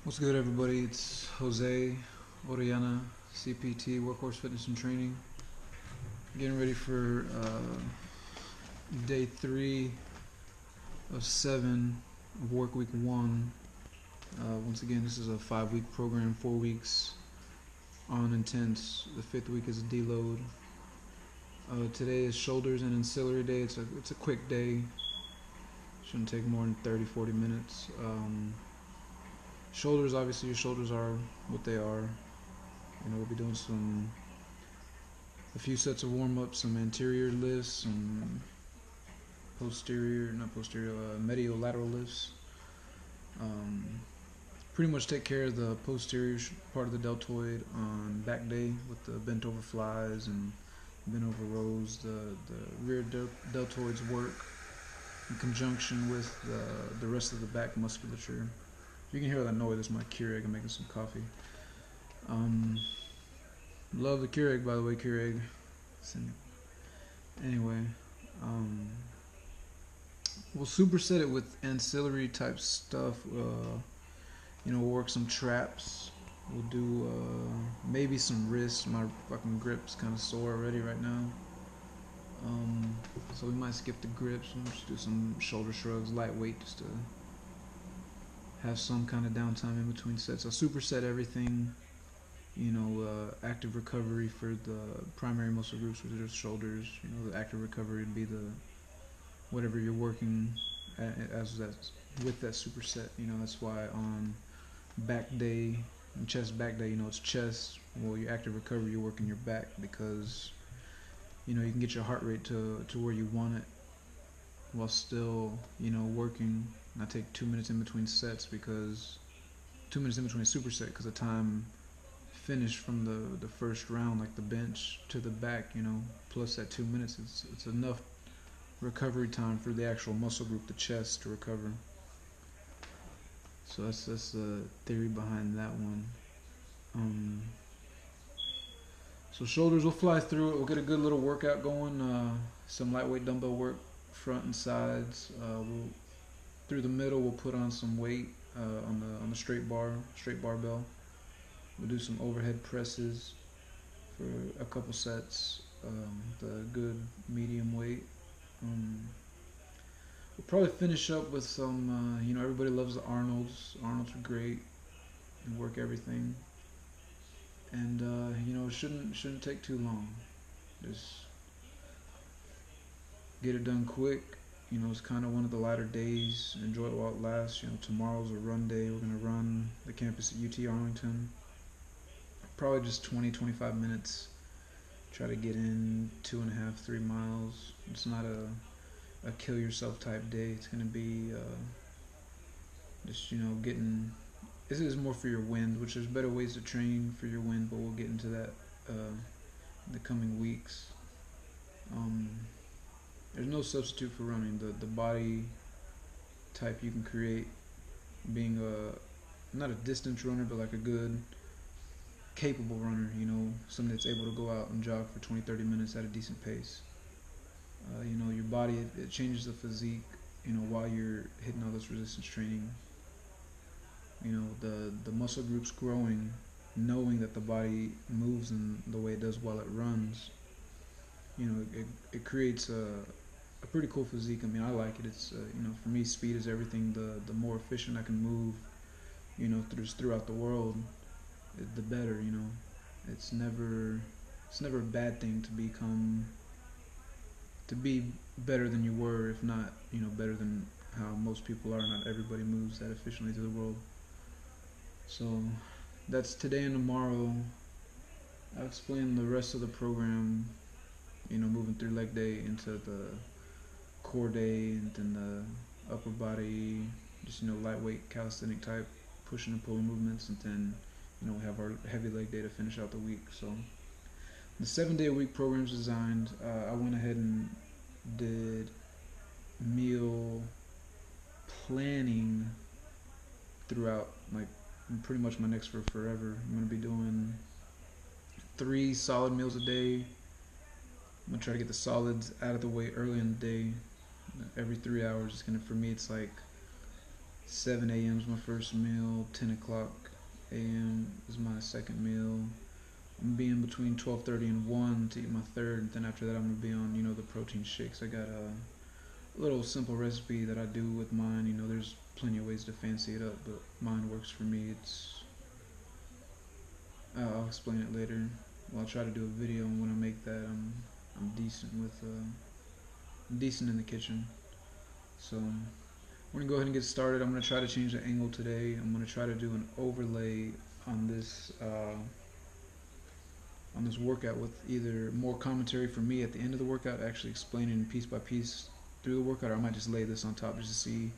What's good, everybody? It's Jose Orellana, CPT, Workhorse Fitness and Training. Getting ready for day 3 of 7 of work week 1. Once again, this is a 5-week program, 4 weeks on intense. The 5th week is a deload. Today is shoulders and ancillary day. It's a quick day. Shouldn't take more than 30-40 minutes. Shoulders, obviously your shoulders are what they are. You know, we'll be doing a few sets of warm-ups, some anterior lifts, some medial lateral lifts. Pretty much take care of the posterior part of the deltoid on back day with the bent over flies and bent over rows. The rear deltoids work in conjunction with the rest of the back musculature. You can hear that noise. It's my Keurig. I'm making some coffee. Love the Keurig, by the way, Keurig. Anyway, we'll superset it with ancillary type stuff. We'll work some traps. We'll do maybe some wrists. My fucking grip's kind of sore already right now. So we might skip the grips and just do some shoulder shrugs, lightweight, just to have some kind of downtime in between sets. I'll superset everything, active recovery for the primary muscle groups, which are shoulders. The active recovery would be whatever you're working with that superset. That's why on back day, and chest back day, it's chest. Well, your active recovery, you're working your back because, you can get your heart rate to where you want it while still, working. I take 2 minutes in between sets because 2 minutes in between a superset because the time finished from the first round, like the bench to the back, plus that 2 minutes, it's enough recovery time for the actual muscle group, the chest, to recover. So that's the theory behind that one. So shoulders, we'll fly through it. We'll get a good little workout going. Some lightweight dumbbell work, front and sides. Through the middle, we'll put on some weight on the straight barbell. We'll do some overhead presses for a couple sets. The good medium weight. We'll probably finish up with some. Everybody loves the Arnolds. Arnolds are great and work everything. And it shouldn't take too long. Just get it done quick. It's kind of one of the lighter days. Enjoy it while it lasts. Tomorrow's a run day. We're going to run the campus at UT Arlington. Probably just 20-25 minutes. Try to get in 2.5, 3 miles. It's not a kill yourself type day. It's going to be just, getting... This is more for your wind, which there's better ways to train for your wind, but we'll get into that in the coming weeks. There's no substitute for running. The body type you can create, being not a distance runner, but like a good, capable runner, somebody that's able to go out and jog for 20-30 minutes at a decent pace. Your body, it changes the physique, while you're hitting all this resistance training. The muscle group's growing, knowing that the body moves in the way it does while it runs. It creates a pretty cool physique. I like it. It's for me, speed is everything. The more efficient I can move, throughout the world, the better. It's never a bad thing to be better than you were, if not better than how most people are. Not everybody moves that efficiently through the world. So that's today and tomorrow. I'll explain the rest of the program, moving through leg day into the core day, and then the upper body, just lightweight calisthenic type pushing and pulling movements, and then we have our heavy leg day to finish out the week. So the 7-day-a-week program is designed. I went ahead and did meal planning throughout, like, pretty much my next forever. I'm going to be doing 3 solid meals a day. I'm going to try to get the solids out of the way early in the day. Every 3 hours, for me, it's like 7 a.m. is my first meal. 10 o'clock a.m. is my second meal. I'm gonna be in between 12:30 and 1 to eat my third. And then after that, I'm gonna be on, the protein shakes. I got a little simple recipe that I do with mine. There's plenty of ways to fancy it up, but mine works for me. I'll explain it later. Well, I'll try to do a video, and when I make that, I'm decent in the kitchen. So we're gonna go ahead and get started. I'm gonna try to change the angle today. I'm gonna try to do an overlay on this workout with either more commentary from me at the end of the workout, actually explaining piece by piece through the workout, or I might just lay this on top just to see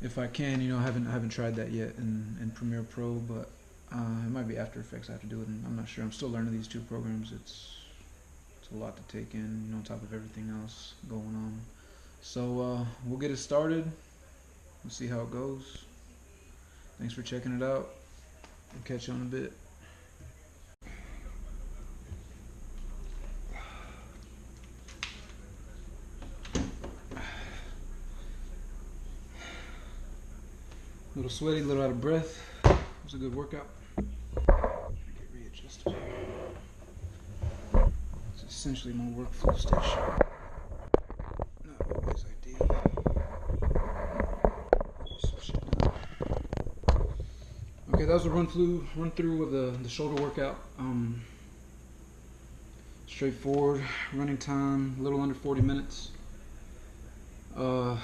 if I can. I haven't tried that yet in Premiere Pro, but it might be After Effects I have to do it, and I'm not sure. I'm still learning these two programs. It's a lot to take in, on top of everything else going on. So we'll get it started. We'll see how it goes. Thanks for checking it out. We'll catch you on a bit. A little sweaty, a little out of breath. It was a good workout. Get readjusted. It's essentially my workflow station. Not always ideal. Okay, that was a run through of the shoulder workout. Straightforward running time, a little under 40 minutes. So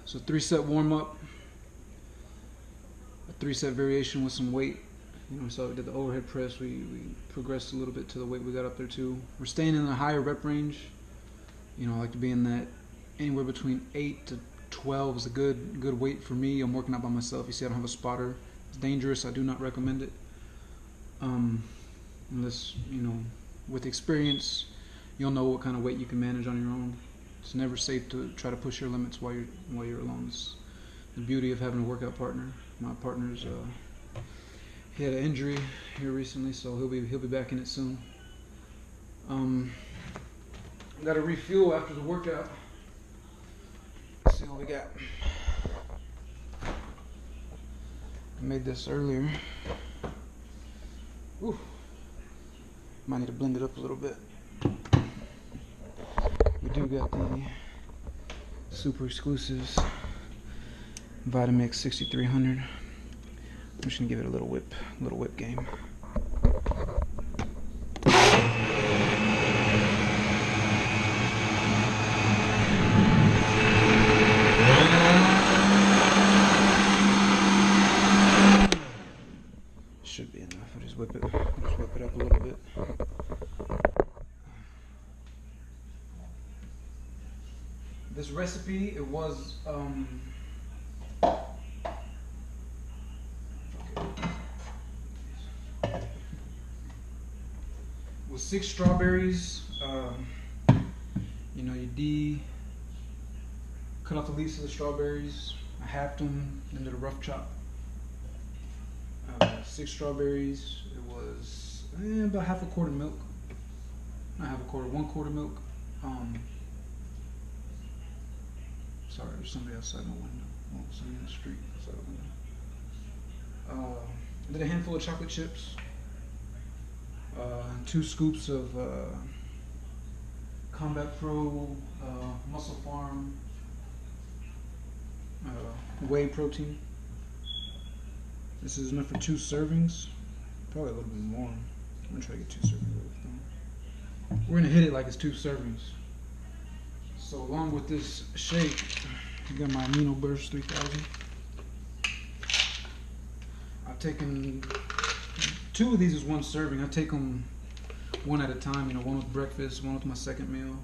3-set warm up. A 3-set variation with some weight. So we did the overhead press. We progressed a little bit to the weight we got up there too. We're staying in a higher rep range. I like to be in that anywhere between 8 to 12 is a good weight for me. I'm working out by myself. You see, I don't have a spotter. It's dangerous. I do not recommend it. Unless with experience, you'll know what kind of weight you can manage on your own. It's never safe to try to push your limits while you're alone. It's the beauty of having a workout partner. My partner's he had an injury here recently, so he'll be back in it soon. Got to refuel after the workout. Let's see what we got. I made this earlier. Ooh. Might need to blend it up a little bit. We do got the super exclusives Vitamix 6300. I'm just gonna give it a little whip game. Should be enough. I'll just whip it up a little bit. This recipe, it was with 6 strawberries. You cut off the leaves of the strawberries. I halved them, then did a rough chop. 6 strawberries. It was about half a quart of milk. Not half a quarter, 1 quart of milk. Sorry, there's somebody outside my window. Well, somebody in the street outside the window. I did a handful of chocolate chips. 2 scoops of Combat Pro Muscle Farm whey protein. This is enough for 2 servings. Probably a little bit more. I'm gonna try to get 2 servings. We're gonna hit it like it's 2 servings. So along with this shake, you got my Amino Burst 3000. I've taken 2 of these is 1 serving. I take them one at a time. One with breakfast, one with my second meal.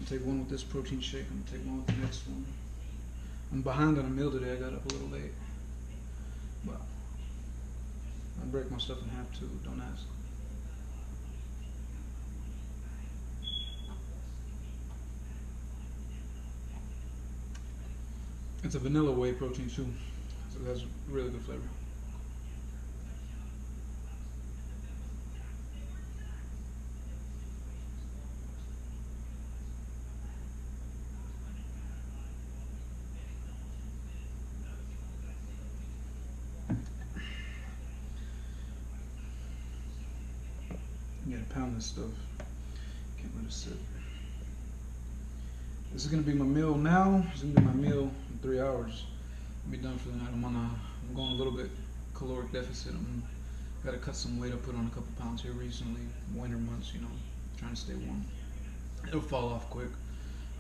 I'll take one with this protein shake. I'm gonna take one with the next one. I'm behind on a meal today. I got up a little late, but I break my stuff in half too. Don't ask. It's a vanilla whey protein too, so it has really good flavor. to pound this stuff. Can't let it sit. This is gonna be my meal now. This is gonna be my meal in 3 hours. I'll be done for the night. I'm going a little bit caloric deficit. I'm gotta cut some weight. I put on a couple pounds here recently. Winter months, you know, trying to stay warm. It'll fall off quick.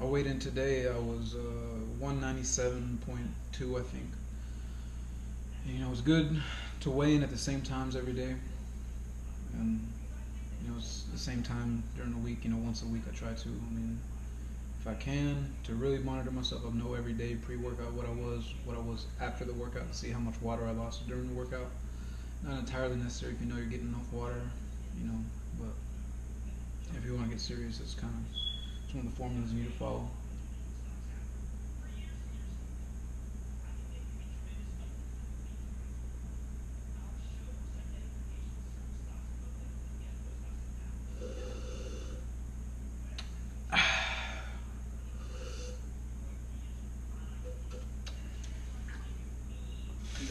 I weighed in today. I was 197.2, I think. And, you know, it's good to weigh in at the same times every day. And you know, it's the same time during the week. You know, once a week I try to. I mean, if I can, to really monitor myself, I'll know every day pre-workout what I was after the workout, to see how much water I lost during the workout. Not entirely necessary if you know you're getting enough water, you know, but if you want to get serious, it's one of the formulas you need to follow.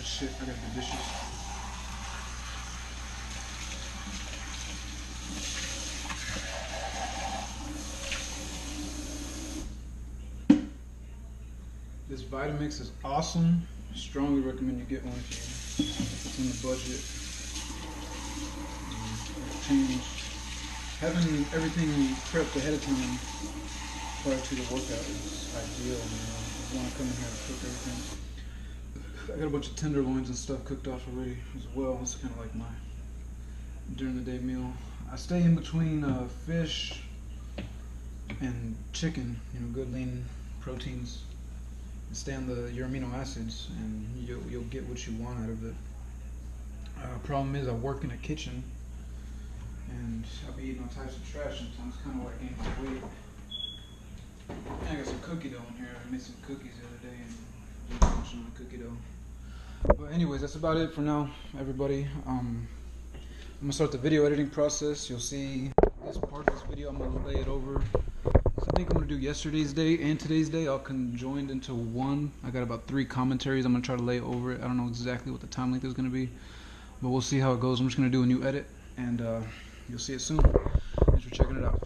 Shit, I got the dishes. This Vitamix is awesome. Strongly recommend you get one if it's in the budget. Change. Having everything prepped ahead of time prior to the workout is ideal. You want to come in here and cook everything. I got a bunch of tenderloins and stuff cooked off already as well. It's kind of like my during the day meal. I stay in between fish and chicken, you know, good lean proteins, and stay on your amino acids, and you'll get what you want out of it. Problem is, I work in a kitchen, and I'll be eating all types of trash sometimes, kind of like gaining my weight. And I got some cookie dough in here. I made some cookies the other day, and I'm showing the cookie dough. But anyways, that's about it for now, everybody. I'm gonna start the video editing process. You'll see this part of this video. I'm gonna lay it over. So I think I'm gonna do yesterday's day and today's day all conjoined into one. I got about 3 commentaries. I'm gonna try to lay over it. I don't know exactly what the time length is gonna be, but we'll see how it goes. I'm just gonna do a new edit, and you'll see it soon. Thanks for checking it out.